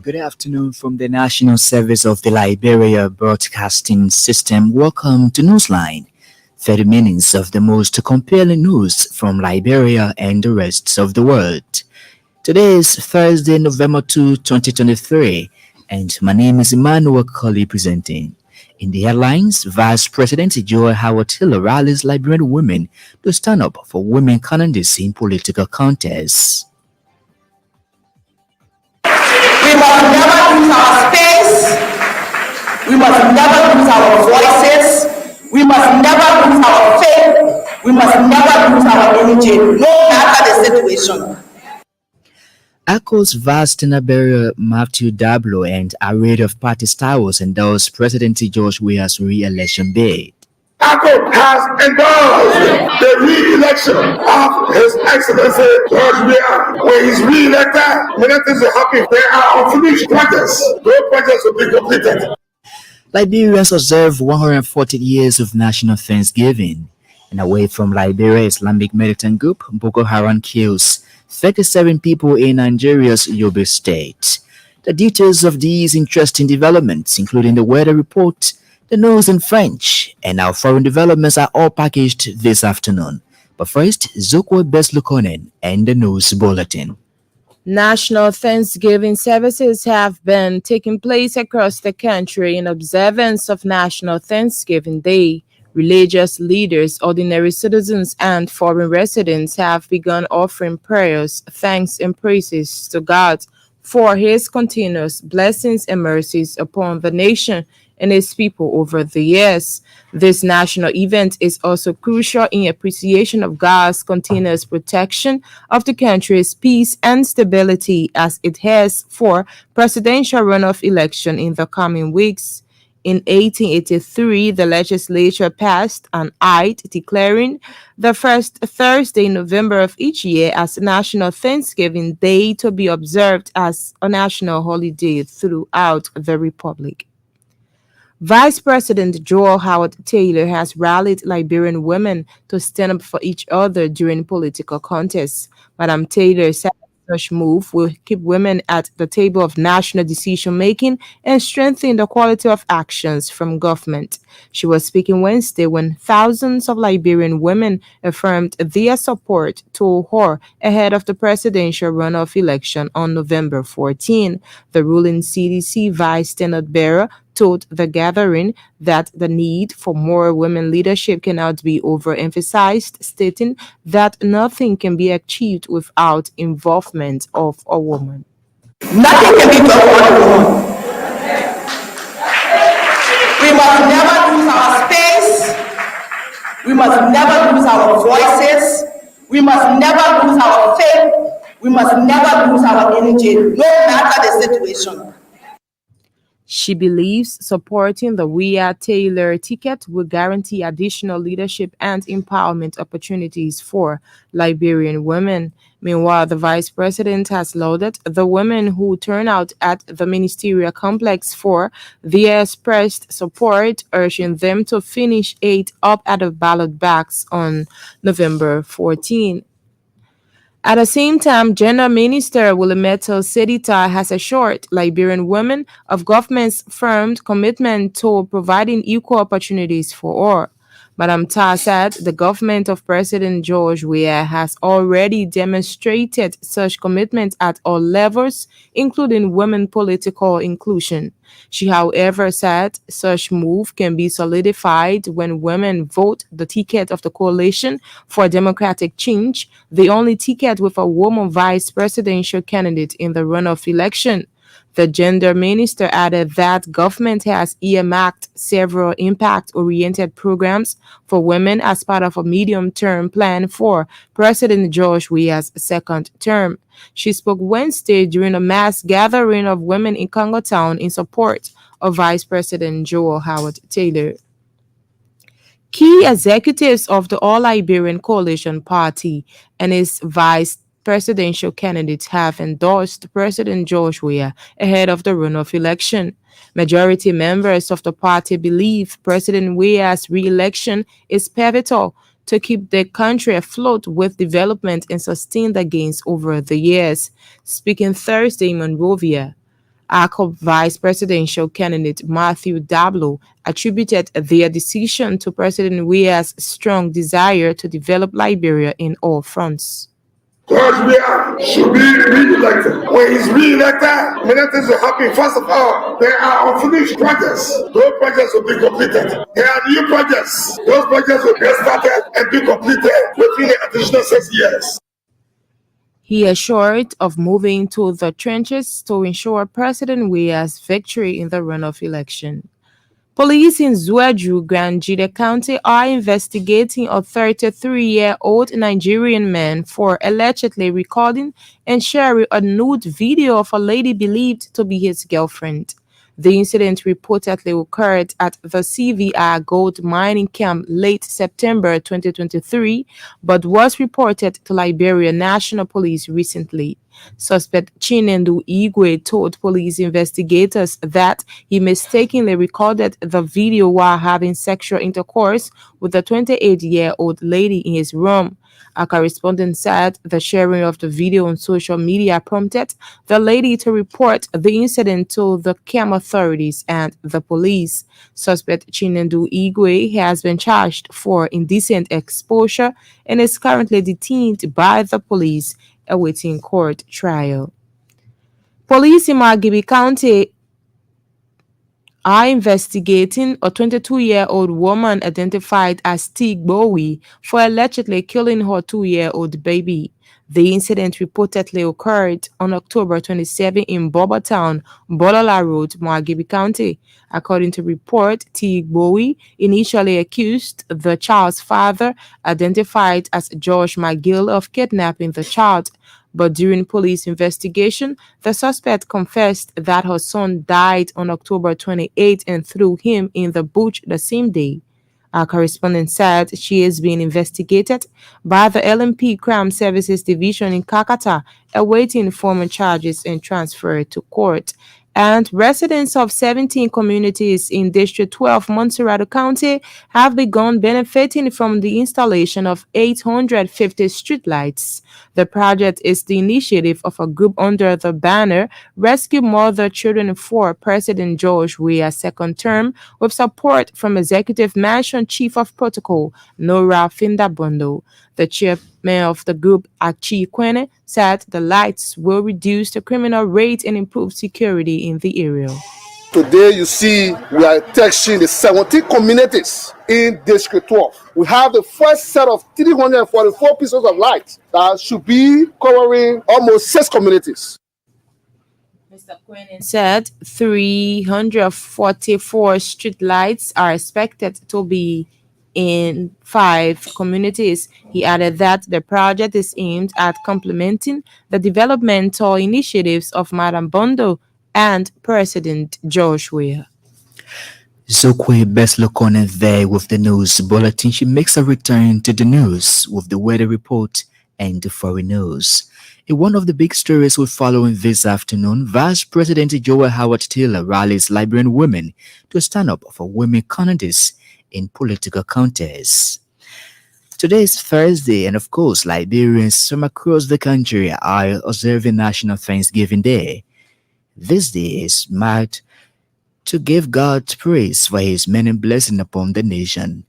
Good afternoon from the National Service of the Liberia Broadcasting System. Welcome to Newsline. 30 minutes of the most compelling news from Liberia and the rest of the world. Today is Thursday, November 2, 2023, and my name is Emmanuel Colley presenting. In the headlines, Vice President Joy Howard Taylor rallies Liberian women to stand up for women candidacy in political contests. We must never lose our space. We must never lose our voices. We must never lose our faith. We must never lose our energy, no matter the situation. ACO's Vice Tenor Matthew Dablo and a array of party styles endorsed President George Weah's re-election bid. ACO has endorsed the re-election of His Excellency George Weah. When he's re-elected, many things will happen. There are unfinished projects. Those projects will be completed. Liberians observe 140 years of national Thanksgiving. And away from Liberia, Islamic militant group Boko Haram kills 37 people in Nigeria's Yobe state. The details of these interesting developments, including the weather report, the news in French, and our foreign developments are all packaged this afternoon. But first, Zokwe Beslukonen and the news bulletin. National Thanksgiving services have been taking place across the country in observance of National Thanksgiving Day. Religious leaders, ordinary citizens, and foreign residents have begun offering prayers, thanks, and praises to God for His continuous blessings and mercies upon the nation and its people over the years. This national event is also crucial in appreciation of God's continuous protection of the country's peace and stability as it heads for presidential runoff election in the coming weeks. In 1883, the legislature passed an act declaring the first Thursday in November of each year as National Thanksgiving Day to be observed as a national holiday throughout the Republic. Vice President Joy Howard Taylor has rallied Liberian women to stand up for each other during political contests. Madam Taylor said such move will keep women at the table of national decision-making and strengthen the quality of actions from government. She was speaking Wednesday when thousands of Liberian women affirmed their support to her ahead of the presidential runoff election on November 14. The ruling CDC vice tenant bearer told the gathering that the need for more women leadership cannot be overemphasized, stating that nothing can be achieved without involvement of a woman. Nothing can be done without a woman. We must never lose our space. We must never lose our voices. We must never lose our faith. We must never lose our energy, no matter the situation. She believes supporting the Weah Taylor ticket will guarantee additional leadership and empowerment opportunities for Liberian women. Meanwhile, the vice president has lauded the women who turn out at the ministerial complex for their expressed support, urging them to finish 8 up at the ballot box on November 14. At the same time, Gender Minister Willimeto Sedita has assured Liberian women of government's firm commitment to providing equal opportunities for all. Madam Ta said the government of President George Weah has already demonstrated such commitment at all levels, including women political inclusion. She, however, said such move can be solidified when women vote the ticket of the Coalition for Democratic Change, the only ticket with a woman vice presidential candidate in the runoff election. The gender minister added that government has earmarked several impact-oriented programs for women as part of a medium-term plan for President George Weah's second term. She spoke Wednesday during a mass gathering of women in Congo Town in support of Vice President Joel Howard Taylor. Key executives of the All-Liberian Coalition Party and its vice presidential candidates have endorsed President George Weah ahead of the runoff election. Majority members of the party believe President Weah's re-election is pivotal to keep the country afloat with development and sustain the gains over the years. Speaking Thursday in Monrovia, ACOP vice presidential candidate Matthew Dablo attributed their decision to President Weah's strong desire to develop Liberia in all fronts. George Weah should be re-elected. When he's re-elected, many things will happen. First of all, there are unfinished projects. Those projects will be completed. There are new projects. Those projects will get started and be completed within the additional 6 years. He assured of moving to the trenches to ensure President Weah's victory in the runoff election. Police in Zwedru, Grangida County are investigating a 33-year-old Nigerian man for allegedly recording and sharing a nude video of a lady believed to be his girlfriend. The incident reportedly occurred at the CVR gold mining camp late September 2023, but was reported to Liberia National Police recently. Suspect Chinendu Igwe told police investigators that he mistakenly recorded the video while having sexual intercourse with a 28-year-old lady in his room. A correspondent said the sharing of the video on social media prompted the lady to report the incident to the camp authorities and the police. Suspect Chinendu Igwe has been charged for indecent exposure and is currently detained by the police awaiting court trial. Police in Margibi County are investigating a 22-year-old woman identified as Teague Bowie for allegedly killing her 2-year-old baby. The incident reportedly occurred on October 27 in Bobotown, Bolola Road, Margibi County. According to report, Teague Bowie initially accused the child's father, identified as George McGill, of kidnapping the child. But during police investigation, the suspect confessed that her son died on October 28 and threw him in the bush the same day. Our correspondent said she is being investigated by the LMP Crime Services Division in Kakata, awaiting formal charges and transfer to court. And residents of 17 communities in District 12, Montserrat County, have begun benefiting from the installation of 850 streetlights. The project is the initiative of a group under the banner Rescue Mother Children for President George Weah's second term, with support from Executive Mansion Chief of Protocol Nora Findabondo. The chairman of the group, Achi Kwene, said the lights will reduce the criminal rate and improve security in the area. Today, you see, we are touching the 17 communities in District 12. We have the first set of 344 pieces of light that should be covering almost 6 communities. Mr. Quinn said 344 street lights are expected to be in 5 communities. He added that the project is aimed at complementing the developmental initiatives of Madam Bondo and President George Weah. Zokwe Beslokonen there with the news bulletin. She makes a return to the news with the weather report and the foreign news. In one of the big stories we're following this afternoon, Vice President Joel Howard Taylor rallies Liberian women to stand up for women candidates in political contests. Today is Thursday, and of course, Liberians from across the country are observing National Thanksgiving Day. This day is marked to give God praise for his many blessings upon the nation.